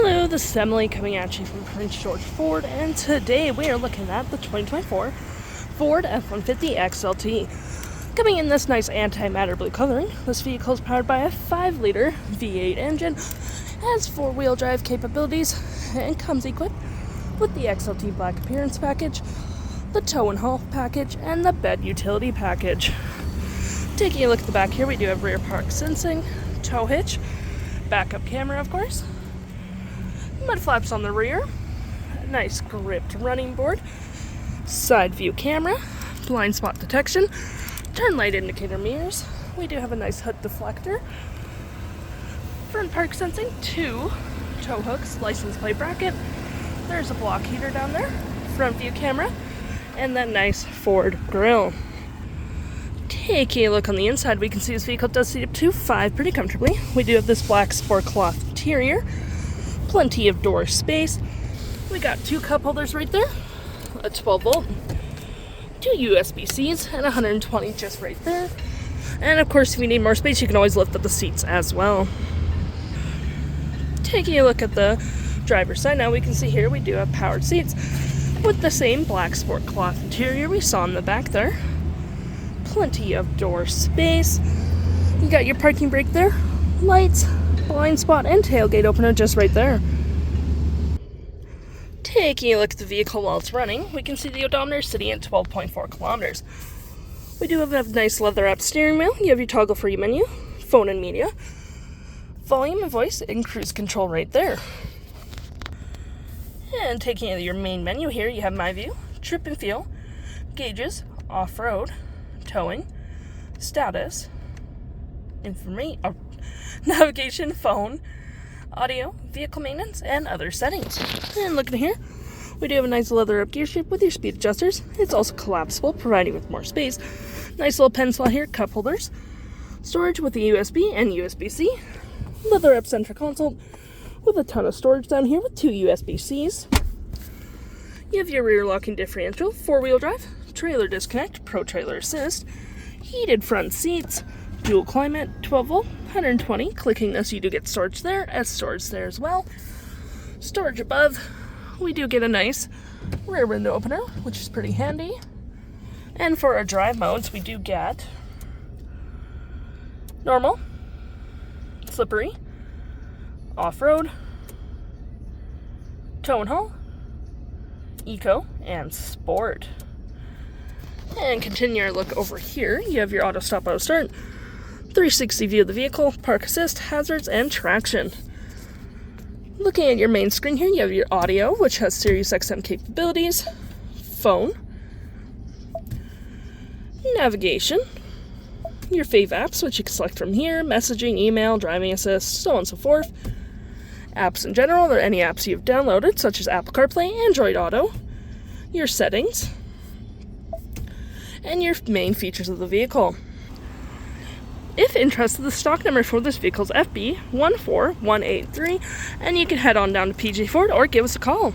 Hello, this is Emily coming at you from Prince George Ford, and today we are looking at the 2024 Ford F-150 XLT. Coming in this nice antimatter blue coloring, this vehicle is powered by a 5-liter V8 engine, has 4-wheel drive capabilities, and comes equipped with the XLT Black Appearance Package, the Tow and Haul Package, and the Bed Utility Package. Taking a look at the back here, we do have rear park sensing, tow hitch, backup camera of course, mud flaps on the rear, a nice gripped running board, side view camera, blind spot detection, turn light indicator mirrors. We do have a nice hood deflector, front park sensing, 2 tow hooks, license plate bracket, there's a block heater down there, front view camera, and that nice Ford grille. Taking a look on the inside, we can see this vehicle does seat up to 5 pretty comfortably. We do have this black sport cloth interior, plenty of door space. We got 2 cup holders right there, a 12 volt, 2 USB-Cs, and 120 just right there. And of course, if you need more space, you can always lift up the seats as well. Taking a look at the driver's side now, we can see here we do have powered seats with the same black sport cloth interior we saw in the back there. Plenty of door space. You got your parking brake there, lights, blind spot, and tailgate opener just right there. Taking a look at the vehicle while it's running, we can see the odometer sitting at 12.4 kilometers. We do have a nice leather-wrapped steering wheel. You have your toggle-free menu, phone and media, volume and voice, and cruise control right there. And taking your main menu here, you have My View, Trip and Fuel, Gauges, Off-Road, Towing, Status, Navigation, Phone, Audio, Vehicle Maintenance, and other settings. And looking here, we do have a nice leather-up gear shift with your speed adjusters. It's also collapsible, providing with more space. Nice little pen slot here, cup holders, storage with the USB and USB-C, leather-up center console with a ton of storage down here with 2 USB-Cs. You have your rear locking differential, 4-wheel drive, trailer disconnect, pro trailer assist, heated front seats, dual climate, 12 volt, 120. Clicking this, you do get storage there, as storage there as well. Storage above, we do get a nice rear window opener, which is pretty handy. And for our drive modes, we do get normal, slippery, off-road, tow and haul, eco, and sport. And continue our look over here. You have your auto stop, auto start, 360 view of the vehicle, park assist, hazards, and traction. Looking at your main screen here, you have your audio, which has Sirius XM capabilities, phone, navigation, your fave apps, which you can select from here, messaging, email, driving assist, so on and so forth. Apps in general, or any apps you've downloaded, such as Apple CarPlay, Android Auto, your settings, and your main features of the vehicle. If interested, the stock number for this vehicle is FB14183, and you can head on down to PJ Ford or give us a call.